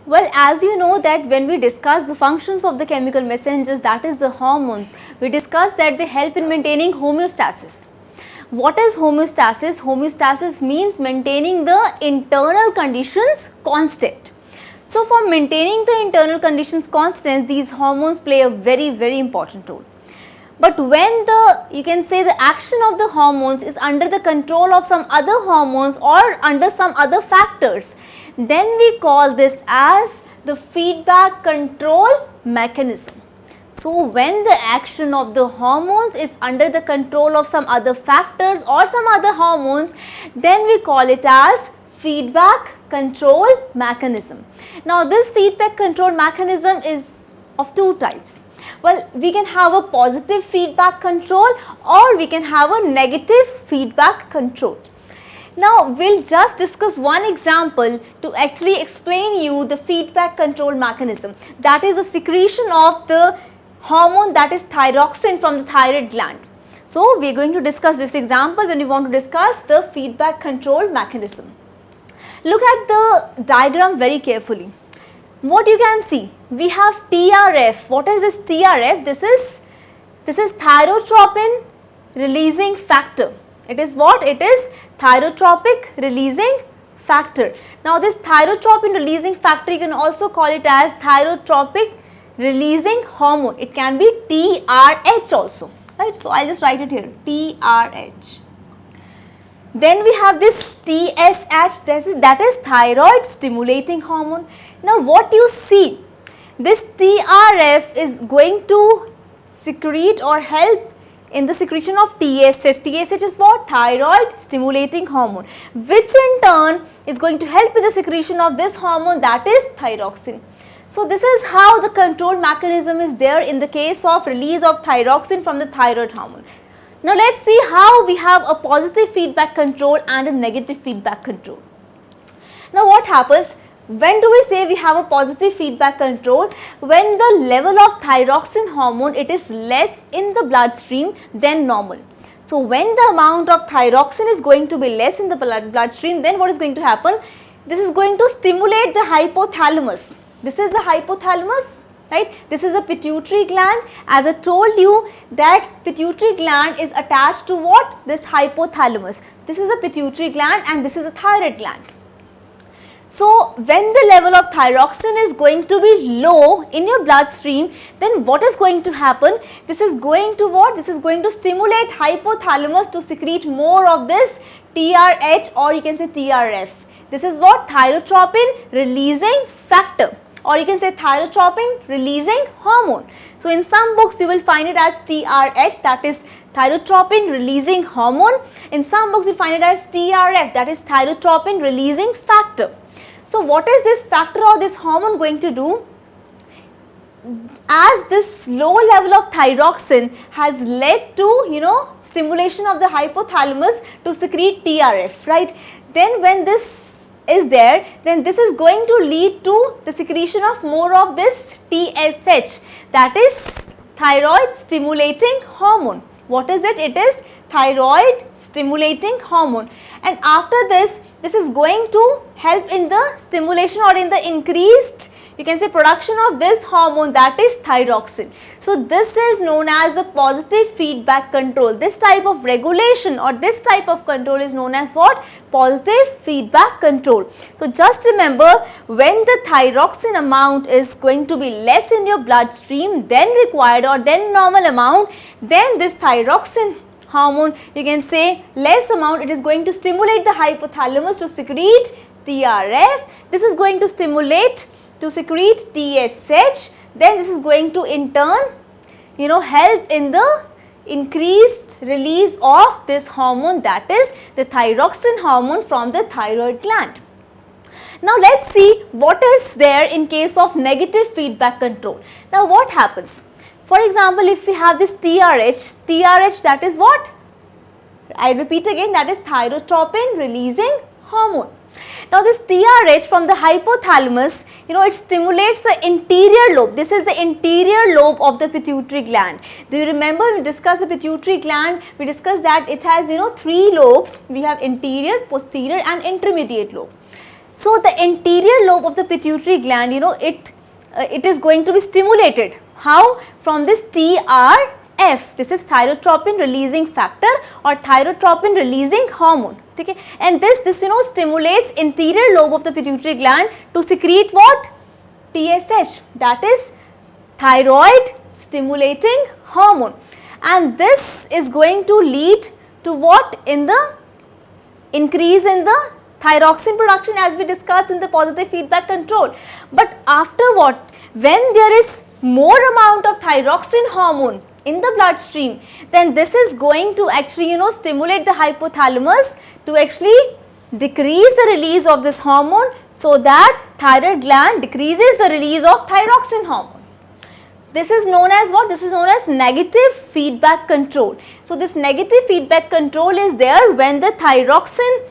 Well, as you know that when we discuss the functions of the chemical messengers, that is the hormones, we discussed that they help in maintaining homeostasis. What is homeostasis? Homeostasis means maintaining the internal conditions constant. So, for maintaining the internal conditions constant, these hormones play a very important role. But when you can say the action of the hormones is under the control of some other hormones or under some other factors, then we call this as the feedback control mechanism. So, when the action of the hormones is under the control of some other factors or some other hormones, then we call it as feedback control mechanism. Now, this feedback control mechanism is of two types. Well, we can have a positive feedback control or we can have a negative feedback control. Now, we will just discuss one example to actually explain you the feedback control mechanism, that is the secretion of the hormone, that is thyroxine, from the thyroid gland. So, we are going to discuss this example when we want to discuss the feedback control mechanism. Look at the diagram very carefully. What you can see, we have TRF. What is this TRF? This is thyrotropin releasing factor. It is what? It is thyrotropic releasing factor. Now, this thyrotropin releasing factor, you can also call it as thyrotropic releasing hormone. It can be TRH also, right? So, I will just write it here, TRH. Then we have this TSH, that is thyroid stimulating hormone. Now, what you see, this TRF is going to secrete or help in the secretion of TSH. TSH is what? Thyroid stimulating hormone, which in turn is going to help in the secretion of this hormone, that is thyroxine. So, this is how the control mechanism is there in the case of release of thyroxine from the thyroid hormone. Now, let us see how we have a positive feedback control and a negative feedback control. Now, what happens? When do we say we have a positive feedback control? When the level of thyroxine hormone, it is less in the bloodstream than normal. So, when the amount of thyroxine is going to be less in the bloodstream, then what is going to happen? This is going to stimulate the hypothalamus. This is the hypothalamus, right? This is the pituitary gland. As I told you that pituitary gland is attached to what? This hypothalamus. This is the pituitary gland and this is the thyroid gland. So, when the level of thyroxine is going to be low in your bloodstream, then what is going to happen? This is going to what? This is going to stimulate hypothalamus to secrete more of this TRH, or you can say TRF. This is what? Thyrotropin releasing factor, or you can say thyrotropin releasing hormone. So, in some books you will find it as TRH, that is thyrotropin releasing hormone. In some books you find it as TRF, that is thyrotropin releasing factor. So, what is this factor or this hormone going to do? As this low level of thyroxine has led to stimulation of the hypothalamus to secrete TRF, right? Then when this is there, then this is going to lead to the secretion of more of this TSH, that is thyroid stimulating hormone. What is it? It is thyroid stimulating hormone, and after this is going to help in the stimulation or in the increased, you can say, production of this hormone, that is thyroxine. So, this is known as the positive feedback control. This type of regulation or this type of control is known as what? Positive feedback control. So, just remember, when the thyroxine amount is going to be less in your bloodstream than required or than normal amount, then this thyroxine hormone, you can say less amount, it is going to stimulate the hypothalamus to secrete TRF. This is going to stimulate to secrete TSH. Then this is going to in turn help in the increased release of this hormone, that is the thyroxine hormone from the thyroid gland. Now, let us see what is there in case of negative feedback control. Now, what happens? For example, if we have this TRH, that is what? I repeat again, that is thyrotropin releasing hormone. Now, this TRH from the hypothalamus, it stimulates the interior lobe. This is the interior lobe of the pituitary gland. Do you remember we discussed the pituitary gland? We discussed that it has, 3 lobes. We have interior, posterior and intermediate lobe. So the anterior lobe of the pituitary gland, it is going to be stimulated. How? From this TRF. This is thyrotropin releasing factor or thyrotropin releasing hormone. Okay, and this stimulates anterior lobe of the pituitary gland to secrete what? TSH, that is thyroid stimulating hormone, and this is going to lead to what? In the increase in the thyroxine production, as we discussed in the positive feedback control. But after what? When there is more amount of thyroxine hormone in the bloodstream, then this is going to actually stimulate the hypothalamus to actually decrease the release of this hormone, so that thyroid gland decreases the release of thyroxine hormone. This is known as what? This is known as negative feedback control. So this negative feedback control is there when the thyroxine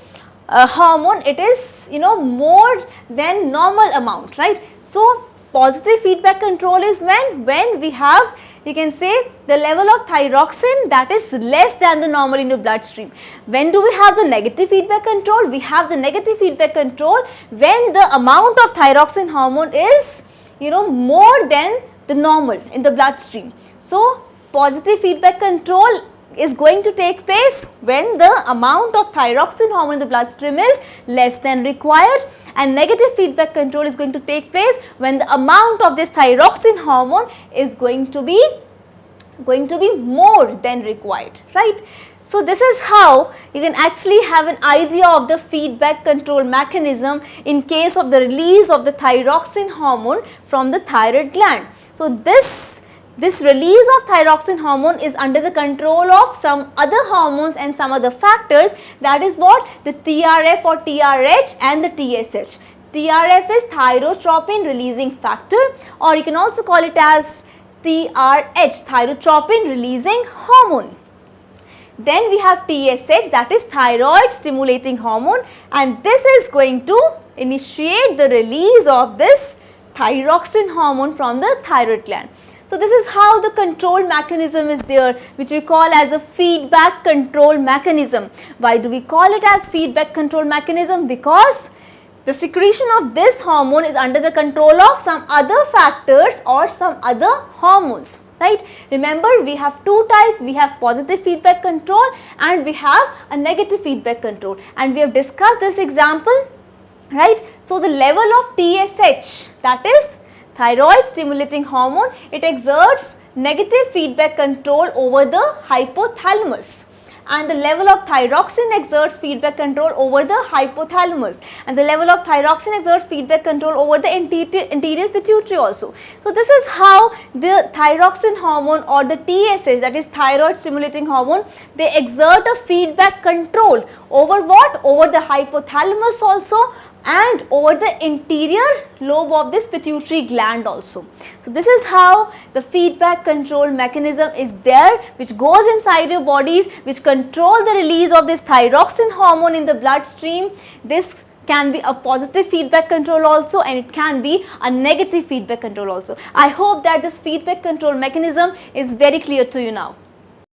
hormone, it is more than normal amount, right? So positive feedback control is when we have, you can say, the level of thyroxine that is less than the normal in your bloodstream. When do we have the negative feedback control? We have the negative feedback control when the amount of thyroxine hormone is more than the normal in the bloodstream. So positive feedback control is going to take place when the amount of thyroxine hormone in the bloodstream is less than required, and negative feedback control is going to take place when the amount of this thyroxine hormone is going to be more than required, right? So this is how you can actually have an idea of the feedback control mechanism in case of the release of the thyroxine hormone from the thyroid gland. So this release of thyroxine hormone is under the control of some other hormones and some other factors, that is what? The TRF or TRH and the TSH. TRF is thyrotropin releasing factor, or you can also call it as TRH, thyrotropin releasing hormone. Then we have TSH, that is thyroid stimulating hormone, and this is going to initiate the release of this thyroxine hormone from the thyroid gland. So this is how the control mechanism is there, which we call as a feedback control mechanism. Why do we call it as feedback control mechanism? Because the secretion of this hormone is under the control of some other factors or some other hormones, right? Remember, we have two types. We have positive feedback control and we have a negative feedback control, and we have discussed this example, right? So the level of TSH, that is thyroid stimulating hormone, it exerts negative feedback control over the hypothalamus, and the level of thyroxine exerts feedback control over the hypothalamus, and the level of thyroxine exerts feedback control over the anterior pituitary also. So this is how the thyroxine hormone or the TSH, that is thyroid stimulating hormone, they exert a feedback control over what? Over the hypothalamus also, and over the anterior lobe of this pituitary gland also. So this is how the feedback control mechanism is there, which goes inside your bodies, which control the release of this thyroxine hormone in the bloodstream. This can be a positive feedback control also, and it can be a negative feedback control also. I hope that this feedback control mechanism is very clear to you now.